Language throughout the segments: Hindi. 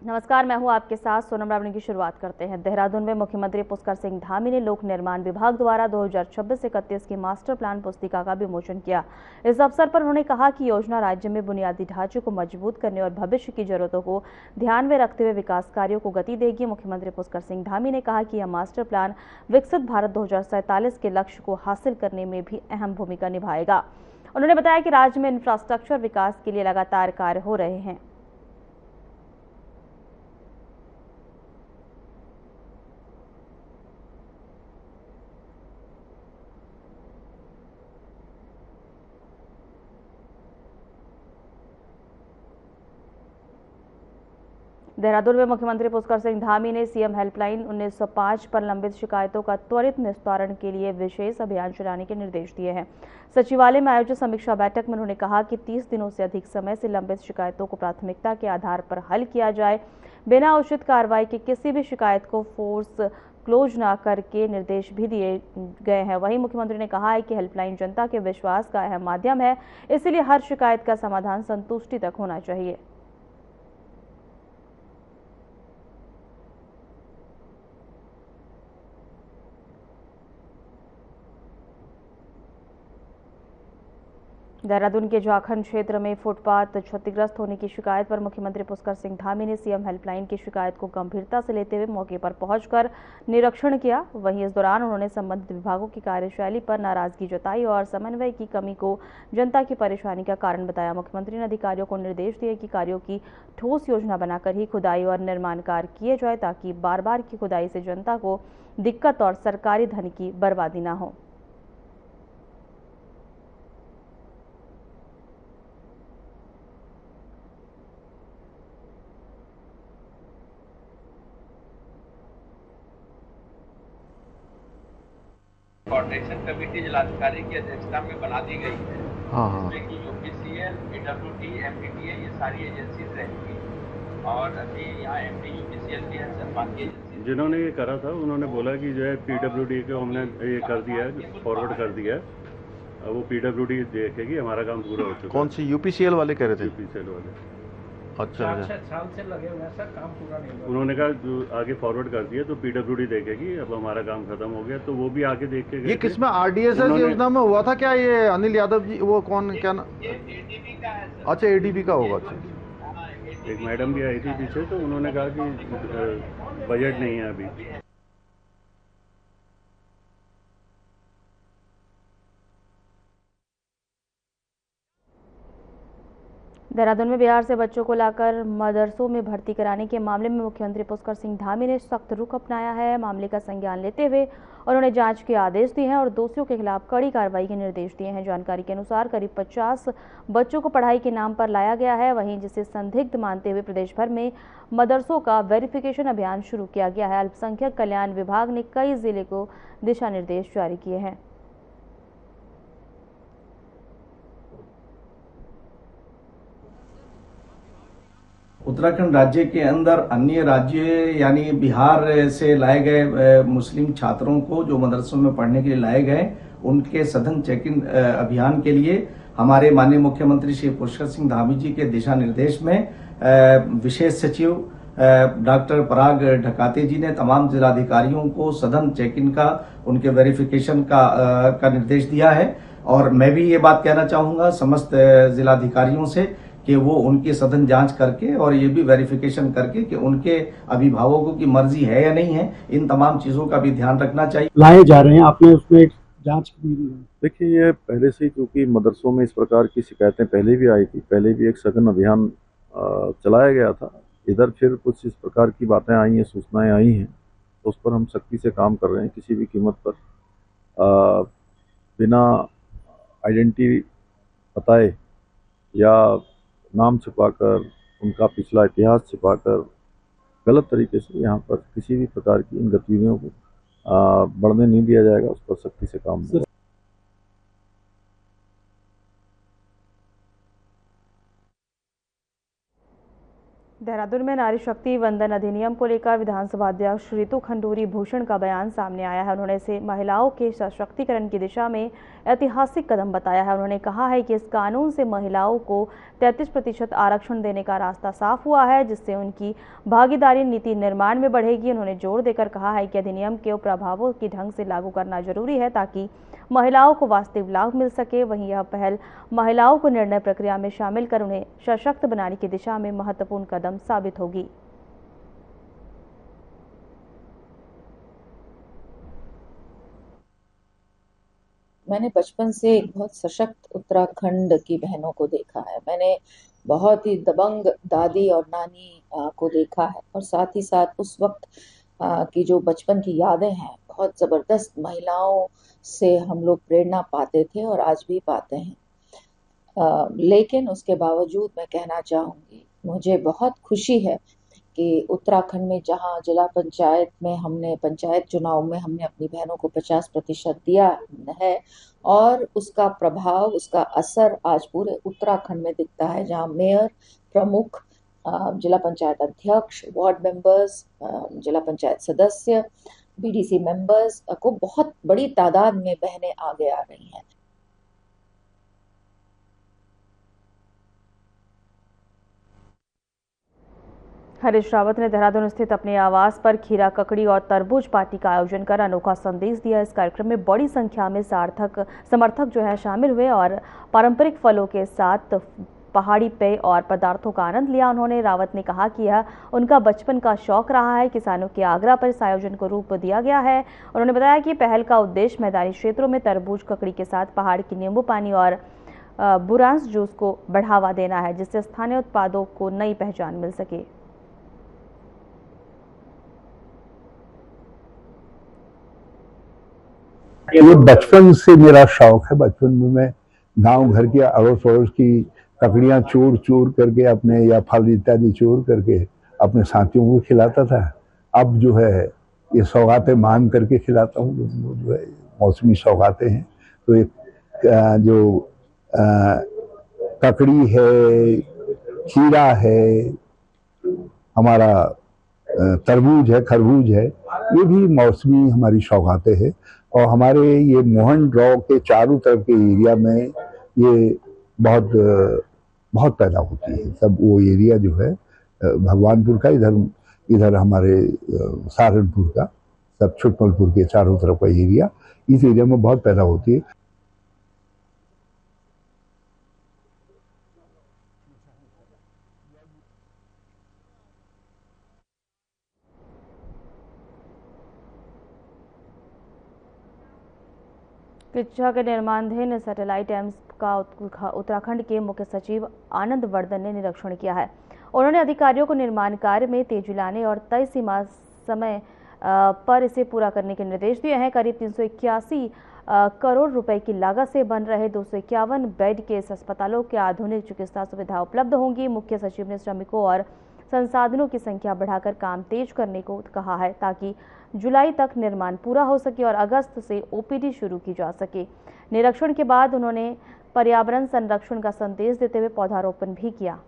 नमस्कार, मैं हूं आपके साथ सोनम रावणी। की शुरुआत करते हैं। देहरादून में मुख्यमंत्री पुष्कर सिंह धामी ने लोक निर्माण विभाग द्वारा 2026-31 की मास्टर प्लान पुस्तिका का विमोचन किया। इस अवसर पर उन्होंने कहा कि योजना राज्य में बुनियादी ढांचे को मजबूत करने और भविष्य की जरूरतों को ध्यान में रखते हुए विकास कार्यों को गति देगी। मुख्यमंत्री पुष्कर सिंह धामी ने कहा कि यह मास्टर प्लान विकसित भारत 2047 के लक्ष्य को हासिल करने में भी अहम भूमिका निभाएगा। उन्होंने बताया कि राज्य में इंफ्रास्ट्रक्चर विकास के लिए लगातार कार्य हो रहे हैं। देहरादून में मुख्यमंत्री पुष्कर सिंह धामी ने सीएम हेल्पलाइन 1905 पर लंबित शिकायतों का त्वरित निस्तारण के लिए विशेष अभियान चलाने के निर्देश दिए हैं। सचिवालय में आयोजित समीक्षा बैठक में उन्होंने कहा कि 30 दिनों से अधिक समय से लंबित शिकायतों को प्राथमिकता के आधार पर हल किया जाए। बिना उचित कार्रवाई के किसी भी शिकायत को फोर्स क्लोज न करके निर्देश भी दिए गए हैं। वहीं मुख्यमंत्री ने कहा है कि हेल्पलाइन जनता के विश्वास का अहम माध्यम है, इसलिए हर शिकायत का समाधान संतुष्टि तक होना चाहिए। देहरादून के झाखंड क्षेत्र में फुटपाथ क्षतिग्रस्त होने की शिकायत पर मुख्यमंत्री पुष्कर सिंह धामी ने सीएम हेल्पलाइन की शिकायत को गंभीरता से लेते हुए मौके पर पहुंचकर निरीक्षण किया। वहीं इस दौरान उन्होंने संबंधित विभागों की कार्यशैली पर नाराजगी जताई और समन्वय की कमी को जनता की परेशानी का कारण बताया। मुख्यमंत्री ने अधिकारियों को निर्देश दिए कि कार्यों की ठोस योजना बनाकर ही खुदाई और निर्माण कार्य किए जाए, ताकि बार बार की खुदाई से जनता को दिक्कत और सरकारी धन की बर्बादी न हो। कोऑर्डिनेशन कमेटी जिलाधिकारी की अध्यक्षता में बना दी गई है। जिसमें कि यूपीसीएल, पीडब्ल्यूडी, एमडीडीए ये सारी एजेंसीज रहेंगी और अभी यहाँ एमडी यूपीसीएल भी है, बाकी एजेंसी जिन्होंने ये करा था उन्होंने बोला कि जो है पीडब्ल्यूडी को हमने ये कर दिया है, फॉरवर्ड कर दिया है। वो पीडब्ल्यूडी देखेगी, हमारा काम पूरा हो चुका है। कौन सी यूपीसीएल वाले कह रहे थे? यूपीसीएल वाले। अच्छा, 6 साल से लगे हुए हैं सर, काम पूरा नहीं हुआ। उन्होंने कहा जो आगे फॉरवर्ड कर दिया तो पीडब्ल्यूडी देखेगी, अब हमारा काम खत्म हो गया, तो वो भी आगे देख के गए। ये किसमें आरडीएसएस योजना में हुआ था क्या? ये अनिल यादव जी, वो कौन, क्या ना? एडीबी का है सर। अच्छा, एडीबी का होगा। अच्छा, एक मैडम भी आई थी पीछे, तो उन्होंने कहा कि बजट नहीं है अभी। देहरादून में बिहार से बच्चों को लाकर मदरसों में भर्ती कराने के मामले में मुख्यमंत्री पुष्कर सिंह धामी ने सख्त रुख अपनाया है। मामले का संज्ञान लेते हुए उन्होंने जांच के आदेश दिए हैं और दोषियों के खिलाफ कड़ी कार्रवाई के निर्देश दिए हैं। जानकारी के अनुसार करीब 50 बच्चों को पढ़ाई के नाम पर लाया गया है। वहीं जिसे संदिग्ध मानते हुए प्रदेश भर में मदरसों का वेरिफिकेशन अभियान शुरू किया गया है। अल्पसंख्यक कल्याण विभाग ने कई जिले को दिशा निर्देश जारी किए हैं। उत्तराखंड राज्य के अंदर अन्य राज्य यानी बिहार से लाए गए मुस्लिम छात्रों को जो मदरसों में पढ़ने के लिए लाए गए, उनके सघन चेक इन अभियान के लिए हमारे माननीय मुख्यमंत्री श्री पुष्कर सिंह धामी जी के दिशा निर्देश में विशेष सचिव डॉक्टर पराग ढकाते जी ने तमाम जिलाधिकारियों को सघन चेक इन का, उनके वेरिफिकेशन का निर्देश दिया है। और मैं भी ये बात कहना चाहूंगा समस्त जिलाधिकारियों से कि वो उनकी सघन जांच करके और ये भी वेरिफिकेशन करके कि उनके अभिभावकों की मर्जी है या नहीं है, इन तमाम चीजों का भी ध्यान रखना चाहिए। लाए जा रहे हैं, आपने उसमें एक जांच की? देखिए, ये पहले से ही, क्योंकि मदरसों में इस प्रकार की शिकायतें पहले भी आई थी, पहले भी एक सघन अभियान चलाया गया था। इधर फिर कुछ इस प्रकार की बातें आई हैं, सूचनाएं आई हैं, तो उस पर हम सख्ती से काम कर रहे हैं। किसी भी कीमत पर बिना आइडेंटिटी बताए या नाम छिपाकर, उनका पिछला इतिहास छिपाकर गलत तरीके से यहाँ पर किसी भी प्रकार की इन गतिविधियों को बढ़ने नहीं दिया जाएगा। उस पर सख्ती से काम होगा। देहरादून में नारी शक्ति वंदन अधिनियम को लेकर विधानसभा अध्यक्ष ऋतु खंडूरी भूषण का बयान सामने आया है। उन्होंने इसे महिलाओं के सशक्तिकरण की दिशा में ऐतिहासिक कदम बताया है। उन्होंने कहा है कि इस कानून से महिलाओं को 33% आरक्षण देने का रास्ता साफ हुआ है, जिससे उनकी भागीदारी नीति निर्माण में बढ़ेगी। उन्होंने जोर देकर कहा है कि अधिनियम के प्रभावों की ढंग से लागू करना जरूरी है ताकि महिलाओं को वास्तविक लाभ मिल सके। वहीं यह पहल महिलाओं को निर्णय प्रक्रिया में शामिल कर उन्हें सशक्त बनाने की दिशा में महत्वपूर्ण कदम साबित होगी। मैंने बचपन से एक बहुत सशक्त उत्तराखंड की बहनों को देखा है। मैंने बहुत ही दबंग दादी और नानी को देखा है, और साथ ही साथ उस वक्त की जो बचपन की यादें हैं, बहुत ज़बरदस्त महिलाओं से हम लोग प्रेरणा पाते थे और आज भी पाते हैं। लेकिन उसके बावजूद मैं कहना चाहूँगी, मुझे बहुत खुशी है कि उत्तराखंड में जहां जिला पंचायत में हमने पंचायत चुनाव में हमने अपनी बहनों को 50% दिया है, और उसका प्रभाव, उसका असर आज पूरे उत्तराखंड में दिखता है, जहां मेयर, प्रमुख, जिला पंचायत अध्यक्ष, वार्ड मेंबर्स, जिला पंचायत सदस्य, बीडीसी मेंबर्स को बहुत बड़ी तादाद में बहनें आगे आ रही हैं। हरीश रावत ने देहरादून स्थित अपने आवास पर खीरा, ककड़ी और तरबूज पार्टी का आयोजन कर अनोखा संदेश दिया। इस कार्यक्रम में बड़ी संख्या में समर्थक शामिल हुए और पारंपरिक फलों के साथ पहाड़ी पेय और पदार्थों का आनंद लिया। उन्होंने रावत ने कहा कि यह उनका बचपन का शौक रहा है। किसानों के आग्रह पर इस आयोजन को रूप दिया गया है। उन्होंने बताया कि पहल का उद्देश्य मैदानी क्षेत्रों में तरबूज, ककड़ी के साथ पहाड़ की नींबू पानी और बुरांस जूस को बढ़ावा देना है, जिससे स्थानीय उत्पादों को नई पहचान मिल सके। ये बचपन से मेरा शौक है। बचपन में मैं गांव घर के अड़ोस पड़ोस की ककड़ियां चूर चूर करके अपने, या फल इत्यादि चूर करके अपने साथियों को खिलाता था। अब जो है ये सौगातें मांग करके खिलाता हूँ, जो है मौसमी सौगातें हैं। तो एक जो ककड़ी है, खीरा है, हमारा तरबूज है, खरबूज है, ये भी मौसमी हमारी सौगातें हैं। और हमारे ये मोहन रॉ के चारों तरफ के एरिया में ये बहुत पैदा होती है। सब वो एरिया जो है भगवानपुर का, इधर हमारे सहारनपुर का, सब छुटमलपुर के चारों तरफ का एरिया, इस एरिया में बहुत पैदा होती है। किच्चा के निर्माणाधीन सैटेलाइट एम्स का उत्तराखंड के मुख्य सचिव आनंद वर्धन ने निरीक्षण किया है। उन्होंने अधिकारियों को निर्माण कार्य में तेजी लाने और तय सीमा समय पर इसे पूरा करने के निर्देश दिए हैं। करीब 381 करोड़ रुपए की लागत से बन रहे 251 बेड के इस अस्पतालों के आधुनिक चिकित्सा सुविधा उपलब्ध होंगी। मुख्य सचिव ने श्रमिकों और संसाधनों की संख्या बढ़ाकर काम तेज करने को कहा है, ताकि जुलाई तक निर्माण पूरा हो सके और अगस्त से ओपीडी शुरू की जा सके। निरीक्षण के बाद उन्होंने पर्यावरण संरक्षण का संदेश देते हुए पौधारोपण भी किया।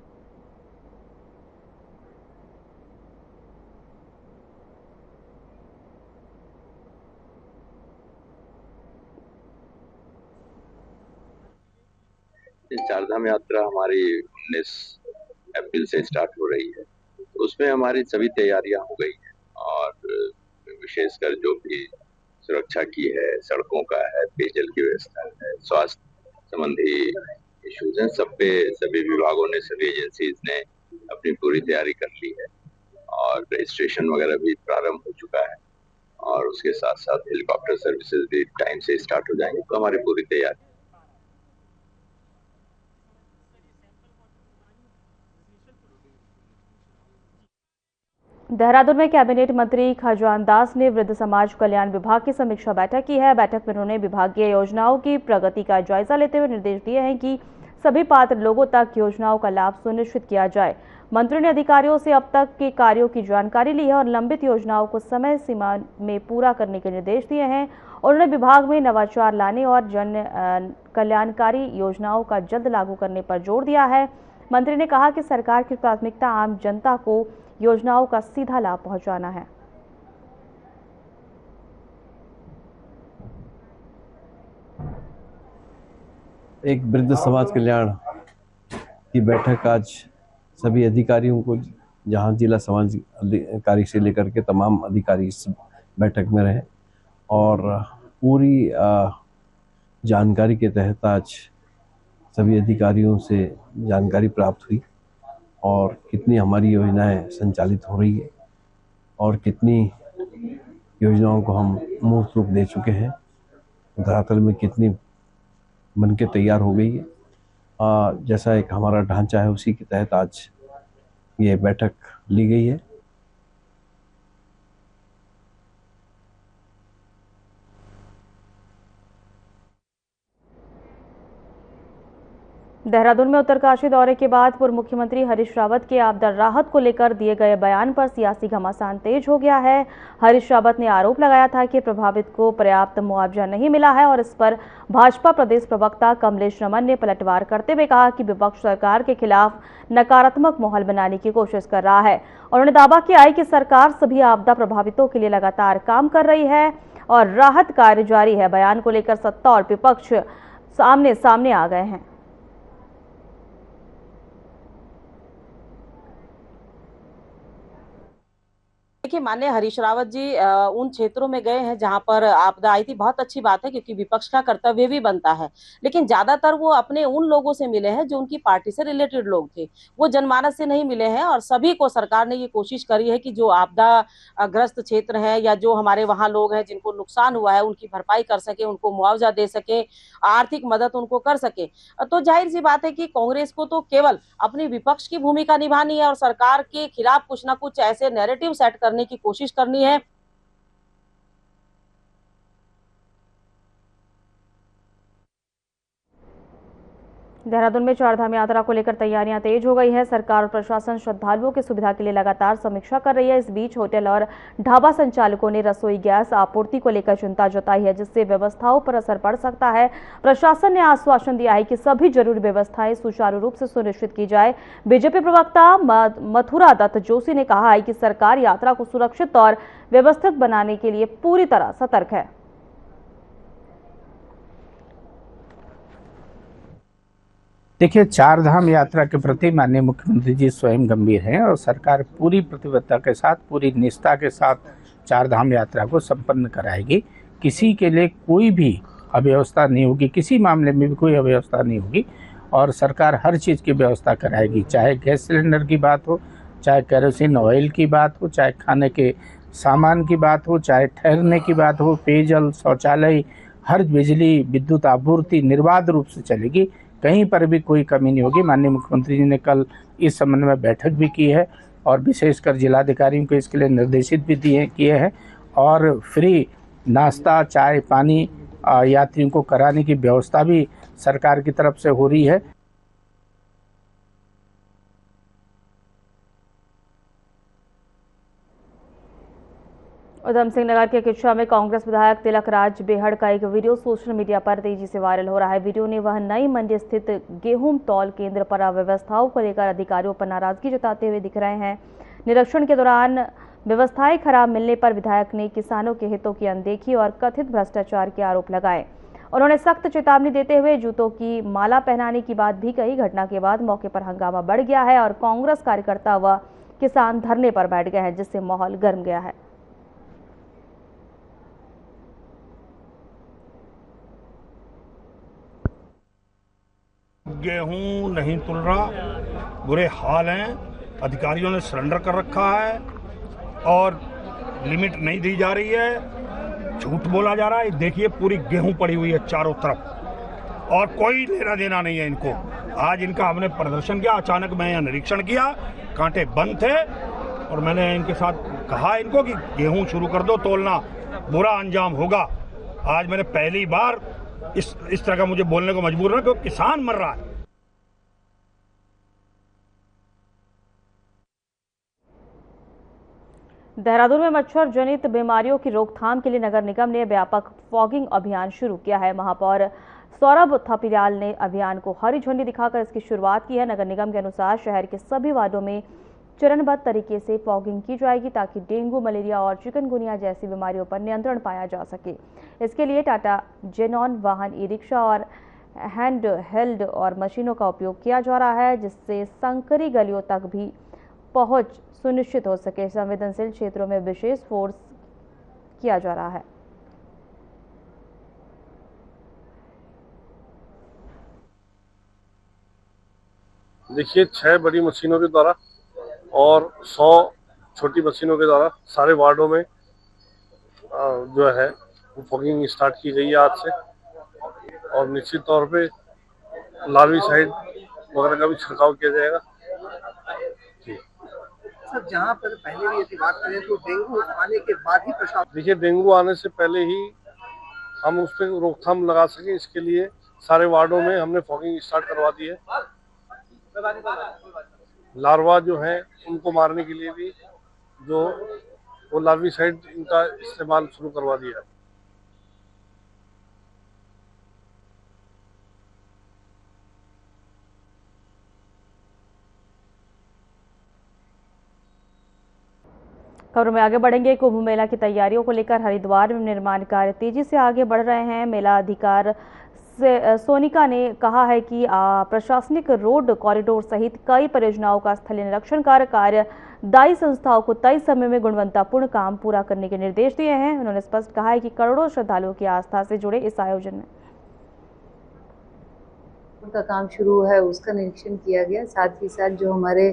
चारधाम यात्रा हमारी 19 अप्रैल से स्टार्ट हो रही है। उसमें हमारी सभी तैयारियां हो गई हैं, और विशेषकर जो भी सुरक्षा की है, सड़कों का है, पेयजल की व्यवस्था है, स्वास्थ्य संबंधी इश्यूज हैं, सब पे सभी विभागों ने, सभी एजेंसीज ने अपनी पूरी तैयारी कर ली है, और रजिस्ट्रेशन वगैरह भी प्रारंभ हो चुका है, और उसके साथ साथ हेलीकॉप्टर सर्विसेज भी टाइम से स्टार्ट हो जाएंगे। तो हमारी पूरी तैयारी। देहरादून में कैबिनेट मंत्री खजान दास ने वृद्ध समाज कल्याण विभाग की समीक्षा बैठक की है। बैठक में उन्होंने विभागीय योजनाओं की प्रगति का जायजा लेते हुए निर्देश दिए हैं कि सभी पात्र लोगों तक योजनाओं का लाभ सुनिश्चित किया जाए। मंत्री ने अधिकारियों से अब तक के कार्यों की जानकारी ली है और लंबित योजनाओं को समय सीमा में पूरा करने के निर्देश दिए हैं। उन्होंने विभाग में नवाचार लाने और जन कल्याणकारी योजनाओं का जल्द लागू करने पर जोर दिया है। मंत्री ने कहा कि सरकार की प्राथमिकता आम जनता को योजनाओं का सीधा लाभ पहुंचाना है। एक वृद्ध समाज कल्याण की बैठक आज सभी अधिकारियों को, जहां जिला समाज अधिकारी से लेकर के तमाम अधिकारी इस बैठक में रहे और पूरी जानकारी के तहत आज सभी अधिकारियों से जानकारी प्राप्त हुई और कितनी हमारी योजनाएं संचालित हो रही है और कितनी योजनाओं को हम मूर्त रूप दे चुके हैं, धरातल में कितनी बन के तैयार हो गई है। जैसा एक हमारा ढांचा है उसी के तहत आज ये बैठक ली गई है। देहरादून में उत्तरकाशी दौरे के बाद पूर्व मुख्यमंत्री हरीश रावत के आपदा राहत को लेकर दिए गए बयान पर सियासी घमासान तेज हो गया है। हरीश रावत ने आरोप लगाया था कि प्रभावित को पर्याप्त मुआवजा नहीं मिला है और इस पर भाजपा प्रदेश प्रवक्ता कमलेश रमन ने पलटवार करते हुए कहा कि विपक्ष सरकार के खिलाफ नकारात्मक माहौल बनाने की कोशिश कर रहा है। उन्होंने दावा किया है कि सरकार सभी आपदा प्रभावितों के लिए लगातार काम कर रही है और राहत कार्य जारी है। बयान को लेकर सत्ता और विपक्ष सामने आ गए हैं। देखिए, माननीय हरीश रावत जी उन क्षेत्रों में गए हैं जहां पर आपदा आई थी। बहुत अच्छी बात है क्योंकि विपक्ष का कर्तव्य भी बनता है, लेकिन ज्यादातर वो अपने उन लोगों से मिले हैं जो उनकी पार्टी से रिलेटेड लोग थे, वो जनमानस से नहीं मिले हैं। और सभी को सरकार ने ये कोशिश करी है कि जो आपदा ग्रस्त क्षेत्र है या जो हमारे वहां लोग हैं जिनको नुकसान हुआ है उनकी भरपाई कर सके, उनको मुआवजा दे सके, आर्थिक मदद उनको कर सके। तो जाहिर सी बात है कि कांग्रेस को तो केवल अपनी विपक्ष की भूमिका निभानी है और सरकार के खिलाफ कुछ ना कुछ ऐसे नैरेटिव सेट करने की कोशिश करनी है। देहरादून में चारधाम यात्रा को लेकर तैयारियां तेज हो गई है। सरकार और प्रशासन श्रद्धालुओं की सुविधा के लिए लगातार समीक्षा कर रही है। इस बीच होटल और ढाबा संचालकों ने रसोई गैस आपूर्ति को लेकर चिंता जताई है, जिससे व्यवस्थाओं पर असर पड़ सकता है। प्रशासन ने आश्वासन दिया है कि सभी जरूरी व्यवस्थाएं सुचारू रूप से सुनिश्चित की जाए। बीजेपी प्रवक्ता मथुरा दत्त जोशी ने कहा है कि सरकार यात्रा को सुरक्षित और व्यवस्थित बनाने के लिए पूरी तरह सतर्क है। देखिए, चारधाम यात्रा के प्रति माननीय मुख्यमंत्री जी स्वयं गंभीर हैं और सरकार पूरी प्रतिबद्धता के साथ, पूरी निष्ठा के साथ चारधाम यात्रा को संपन्न कराएगी। किसी के लिए कोई भी अव्यवस्था नहीं होगी, किसी मामले में भी कोई अव्यवस्था नहीं होगी और सरकार हर चीज़ की व्यवस्था कराएगी, चाहे गैस सिलेंडर की बात हो, चाहे केरोसिन ऑयल की बात हो, चाहे खाने के सामान की बात हो, चाहे ठहरने की बात हो, पेयजल, शौचालय, हर बिजली, विद्युत आपूर्ति निर्बाध रूप से चलेगी। कहीं पर भी कोई कमी नहीं होगी। माननीय मुख्यमंत्री जी ने कल इस संबंध में बैठक भी की है और विशेषकर जिलाधिकारियों को इसके लिए निर्देशित भी किए हैं और फ्री नाश्ता, चाय, पानी यात्रियों को कराने की व्यवस्था भी सरकार की तरफ से हो रही है। उधम सिंह नगर के किच्छा में कांग्रेस विधायक तिलक राज बेहड़ का एक वीडियो सोशल मीडिया पर तेजी से वायरल हो रहा है। वीडियो में वह नई मंडी स्थित गेहूं तौल केंद्र पर अव्यवस्थाओं को लेकर अधिकारियों पर नाराजगी जताते हुए दिख रहे हैं। निरीक्षण के दौरान व्यवस्थाएं खराब मिलने पर विधायक ने किसानों के हितों की अनदेखी और कथित भ्रष्टाचार के आरोप लगाए। उन्होंने सख्त चेतावनी देते हुए जूतों की माला पहनाने की बात भी कही। घटना के बाद मौके पर हंगामा बढ़ गया है और कांग्रेस कार्यकर्ता व किसान धरने पर बैठ गए हैं, जिससे माहौल गर्म गया है। गेहूं नहीं तुल रहा, बुरे हाल हैं। अधिकारियों ने सरेंडर कर रखा है और लिमिट नहीं दी जा रही है, झूठ बोला जा रहा है। देखिए, पूरी गेहूं पड़ी हुई है चारों तरफ और कोई लेना देना नहीं है इनको। आज इनका हमने प्रदर्शन किया, अचानक मैं यहाँ निरीक्षण किया, कांटे बंद थे और मैंने इनके साथ कहा इनको कि गेहूं शुरू कर दो तोलना, बुरा अंजाम होगा। आज मैंने पहली बार इस तरह का मुझे बोलने को मजबूर है क्योंकि किसान मर रहा है। देहरादून में मच्छर जनित बीमारियों की रोकथाम के लिए नगर निगम ने व्यापक फॉगिंग अभियान शुरू किया है। महापौर सौरभ थपलियाल ने अभियान को हरी झंडी दिखाकर इसकी शुरुआत की है। नगर निगम के अनुसार शहर के सभी वार्डों में चरणबद्ध तरीके से फॉगिंग की जाएगी ताकि डेंगू, मलेरिया और चिकनगुनिया जैसी बीमारियों पर नियंत्रण पाया जा सके। इसके लिए टाटा जेनॉन वाहन, ई-रिक्शा और हैंड हेल्ड और मशीनों का उपयोग किया जा रहा है, जिससे संकरी गलियों तक भी पहुंच सुनिश्चित हो सके। संवेदनशील क्षेत्रों में विशेष फोर्स किया जा रहा है। देखिए, 6 बड़ी मशीनों के द्वारा और 100 छोटी मशीनों के द्वारा सारे वार्डों में जो है वो फॉगिंग स्टार्ट की गई है आज से, और निश्चित तौर पे लार्विसाइड वगैरह का भी छिड़काव किया जाएगा। सर, जहाँ पर पहले भी यदि बात करें तो डेंगू आने के बाद ही प्रशासन, देखिए, डेंगू आने से पहले ही हम उस पर रोकथाम लगा सके, इसके लिए सारे वार्डों में हमने फॉगिंग स्टार्ट करवा दी है। लार्वा जो है उनको मारने के लिए भी जो वो लार्विसाइड इनका इस्तेमाल शुरू करवा दिया है। खबरों में आगे बढ़ेंगे। कुंभ मेला की तैयारियों को लेकर हरिद्वार में निर्माण कार्य तेजी से आगे बढ़ रहे हैं। मेला अधिकार सोनिका ने कहा है कि प्रशासनिक रोड कॉरिडोर सहित कई परियोजनाओं का स्थलीय निरीक्षण कर कार्यदायी संस्थाओं को तय समय में गुणवत्तापूर्ण काम पूरा करने के निर्देश दिए हैं। उन्होंने स्पष्ट कहा है कि करोड़ों श्रद्धालुओं की आस्था से जुड़े इस आयोजन में का काम शुरू है उसका निरीक्षण किया गया। साथ ही साथ जो हमारे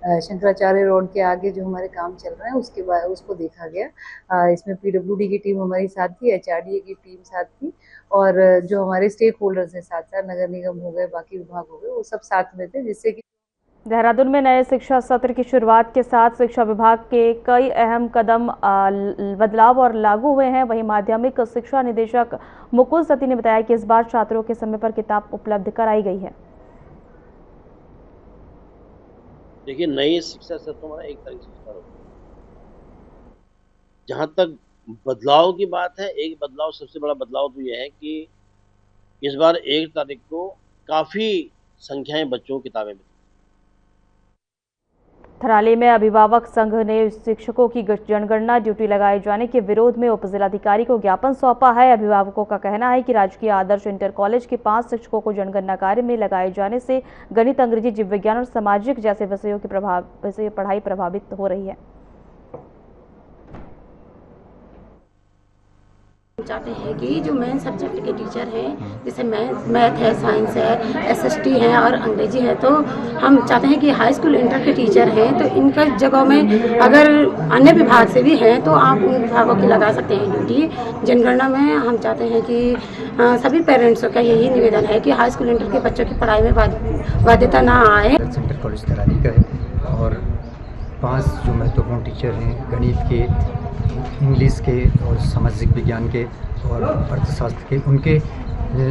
शंकराचार्य रोड के आगे जो हमारे काम चल रहे हैं उसके बाद उसको देखा गया। इसमें पीडब्ल्यूडी की टीम हमारी साथ थी, एचआरडीए की टीम साथ थी, और जो हमारे स्टेक होल्डर्स हैं साथ साथ नगर निगम हो गए, बाकी विभाग हो गए, वो सब साथ में थे, जिससे कि देहरादून में नए शिक्षा सत्र की शुरुआत के साथ शिक्षा विभाग के कई अहम कदम बदलाव और लागू हुए हैं। वहीं माध्यमिक शिक्षा निदेशक मुकुल सती ने बताया कि इस बार छात्रों के समय पर किताब उपलब्ध कराई गई है। देखिए, नई शिक्षा सत्र हमारा 1 तारीख से स्टार्ट होगा। जहां तक बदलाव की बात है, एक बदलाव, सबसे बड़ा बदलाव तो यह है कि इस बार 1 तारीख को काफी संख्याएं बच्चों की किताबें मिली। थराली में अभिभावक संघ ने शिक्षकों की जनगणना ड्यूटी लगाए जाने के विरोध में उप जिलाधिकारी को ज्ञापन सौंपा है। अभिभावकों का कहना है कि राजकीय आदर्श इंटर कॉलेज के 5 शिक्षकों को जनगणना कार्य में लगाए जाने से गणित, अंग्रेजी, जीव विज्ञान और सामाजिक जैसे विषयों की पढ़ाई प्रभावित हो रही है। चाहते हैं कि जो मेन सब्जेक्ट के टीचर हैं, जैसे मैथ है, साइंस है, एसएसटी है और अंग्रेजी है, तो हम चाहते हैं कि हाई स्कूल इंटर के टीचर हैं तो इनका जगह में अगर अन्य विभाग से भी हैं तो आप उन विभागों की लगा सकते हैं ड्यूटी जनगणना में। हम चाहते हैं कि सभी पेरेंट्स का यही निवेदन है कि हाई स्कूल इंटर के बच्चों की पढ़ाई में बाध्यता ना आए। सेंटर कॉलेज थराली का है और 5 जो महत्वपूर्ण टीचर हैं गणित के, इंग्लिश के और सामाजिक विज्ञान के और अर्थशास्त्र के, उनके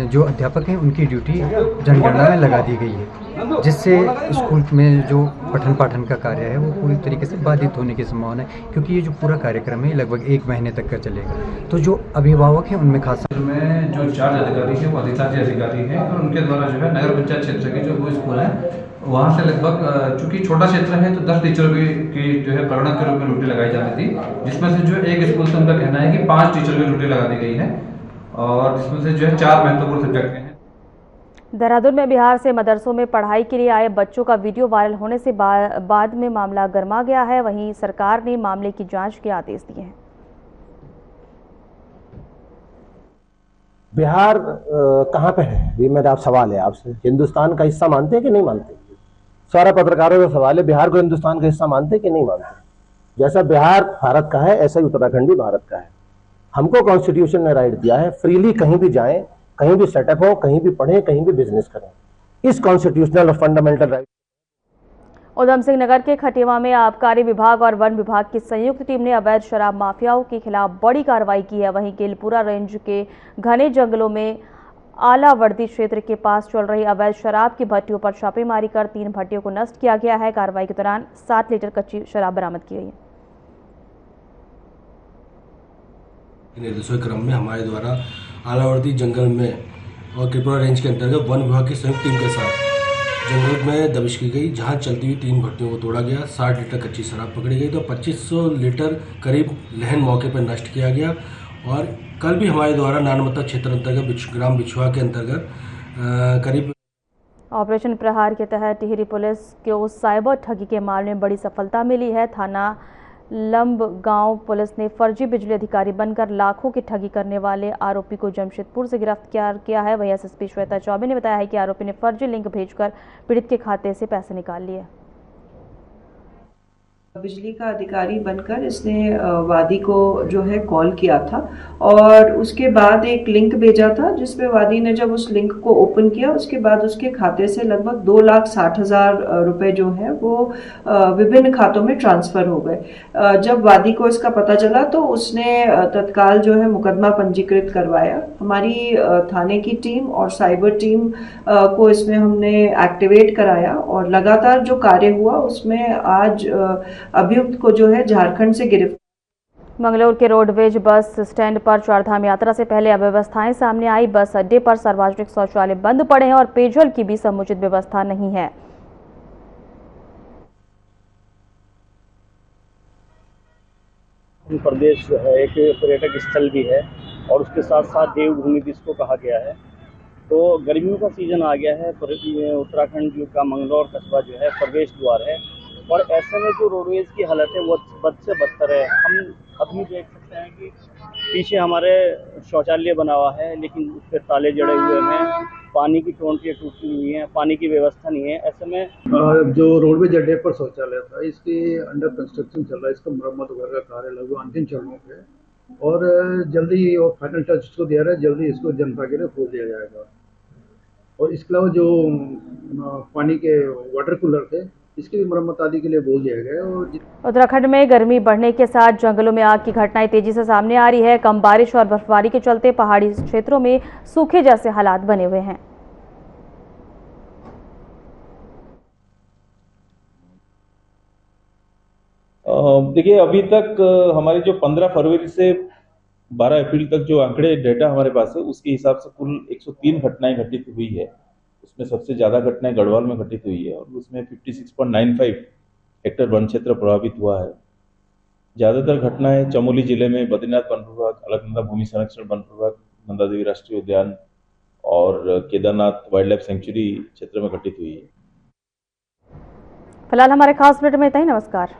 जो अध्यापक हैं उनकी ड्यूटी जनगणना में लगा दी गई है, जिससे स्कूल में जो पठन पाठन का कार्य है वो पूरी तरीके से बाधित होने की संभावना है, क्योंकि ये जो पूरा कार्यक्रम है लगभग 1 महीने तक का चलेगा। तो जो अभिभावक हैं उनमें खास में जो चार्ज अधिकारी है वो अधिशासी अधिकारी हैं और उनके द्वारा जो है नगर पंचायत क्षेत्र के जो वो स्कूल है वहाँ से लगभग, चूँकि छोटा क्षेत्र है तो 10 टीचरों की जो है प्रणक के रूप में ड्यूटी लगाई जाती थी, जिसमें से जो एक स्कूल से उनका कहना है कि 5 टीचर की ड्यूटी लगा दी गई है और जिसमें से जो है 4 महत्वपूर्ण सब्जेक्ट हैं। देहरादून में बिहार से मदरसों में पढ़ाई के लिए आए बच्चों का वीडियो वायरल होने से बाद में मामला गर्मा गया है। वहीं सरकार ने मामले की जांच के आदेश दिए हैं। बिहार कहाँ पे है, ये मेरा सवाल है आपसे। हिंदुस्तान का हिस्सा मानते हैं कि नहीं मानते? सारा पत्रकारों का सवाल है, बिहार को हिंदुस्तान का हिस्सा मानते हैं कि नहीं मानते? जैसा बिहार भारत का है ऐसा ही उत्तराखंड भी भारत का है। हमको कॉन्स्टिट्यूशन ने राइट दिया है फ्रीली कहीं भी जाएं, कहीं भी सेटअप हो, कहीं भी पढ़ें, कहीं भी बिजनेस करें। इस कॉन्स्टिट्यूशनल और फंडामेंटल राइट। उधम सिंह नगर के खटेवा में आबकारी विभाग और वन विभाग की संयुक्त टीम ने अवैध शराब माफियाओं के खिलाफ बड़ी कार्रवाई की है। वहीं केलपुरा रेंज के घने जंगलों में आलावर्दी क्षेत्र के पास चल रही अवैध शराब की भट्टियों पर छापेमारी कर 3 भट्टियों को नष्ट किया गया है। कार्रवाई के दौरान 7 लीटर कच्ची शराब बरामद की गई है। निर्देशों के क्रम में हमारे द्वारा आलावर्दी जंगल में और त्रिपुरा रेंज के अंतर्गत वन विभाग की संयुक्त टीम के साथ जंगल में दबिश की गई, जहां चलती हुई 3 भट्टियों को तोड़ा गया, 60 लीटर कच्ची शराब पकड़ी गई, तो 2500 लीटर करीब लहन मौके पर नष्ट किया गया। और कल भी हमारे द्वारा नानमत्ता क्षेत्र अंतर्गत ग्राम बिछुआ के अंतर्गत करीब ऑपरेशन प्रहार के तहत टिहरी पुलिस को साइबर ठगी के मामले में बड़ी सफलता मिली है। थाना लंबगांव पुलिस ने फर्जी बिजली अधिकारी बनकर लाखों की ठगी करने वाले आरोपी को जमशेदपुर से गिरफ्तार किया है। वहीं एसएसपी श्वेता चौबे ने बताया है कि आरोपी ने फर्जी लिंक भेजकर पीड़ित के खाते से पैसे निकाल लिए। बिजली का अधिकारी बनकर इसने वादी को जो है कॉल किया था और उसके बाद एक लिंक भेजा था, जिसमें वादी ने जब उस लिंक को ओपन किया उसके बाद उसके खाते से लगभग 2,60,000 रुपए जो है वो विभिन्न खातों में ट्रांसफर हो गए। जब वादी को इसका पता चला तो उसने तत्काल जो है मुकदमा पंजीकृत करवाया। हमारी थाने की टीम और साइबर टीम को इसमें हमने एक्टिवेट कराया और लगातार जो कार्य हुआ उसमें आज अभियुक्त को जो है झारखंड से गिरफ्तार। मंगलौर के रोडवेज बस स्टैंड पर चारधाम यात्रा से पहले अव्यवस्थाएं सामने आई। बस अड्डे पर सार्वजनिक शौचालय बंद पड़े हैं और पेयजल की भी समुचित व्यवस्था नहीं है। प्रदेश जो है एक पर्यटक स्थल भी है और उसके साथ साथ देवभूमि भी इसको कहा गया है। तो गर्मियों का सीजन आ गया है। उत्तराखंड का मंगलौर कस्बा जो है प्रवेश द्वार है और ऐसे में जो रोडवेज की हालत है वो बद से बदतर है। हम अभी देख सकते हैं कि पीछे हमारे शौचालय बना हुआ है लेकिन उस पर ताले जड़े हुए हैं, पानी की टोंटियाँ टूटी हुई हैं, पानी की व्यवस्था नहीं है। ऐसे में जो रोडवेज अड्डे पर शौचालय था इसके अंडर कंस्ट्रक्शन चल रहा है, इसका मरम्मत वगैरह का कार्य लगभग अंतिम चरणों पे और जल्दी ही और फाइनल टच इसको दिया रहा है, जल्दी इसको जनता के लिए खोल दिया जाएगा। और इसके अलावा जो पानी के वाटर कूलर थे इसकी भी मरम्मत आदि के लिए बोल दिया गया है। उत्तराखंड में गर्मी बढ़ने के साथ जंगलों में आग की घटनाएं तेजी से सामने आ रही है। कम बारिश और बर्फबारी के चलते पहाड़ी क्षेत्रों में सूखे जैसे हालात बने हुए हैं। देखिए, अभी तक हमारे जो 15 फरवरी से 12 अप्रैल तक जो आंकड़े डेटा हमारे पास है उसके हिसाब से कुल 103 घटनाएं घटित हुई है। उसमें सबसे ज्यादा घटनाएं गढ़वाल में घटित हुई है और उसमें 56.95 हेक्टेयर वन क्षेत्र प्रभावित हुआ है। ज्यादातर घटनाएं चमोली जिले में बद्रीनाथ वन प्रभाग, अलकनंदा भूमि संरक्षण वन प्रभाग, नंदा देवी राष्ट्रीय उद्यान और केदारनाथ वाइल्ड लाइफ सेंचुरी क्षेत्र में घटित हुई है। फिलहाल हमारे खास बुलेटिन में इतना ही। नमस्कार।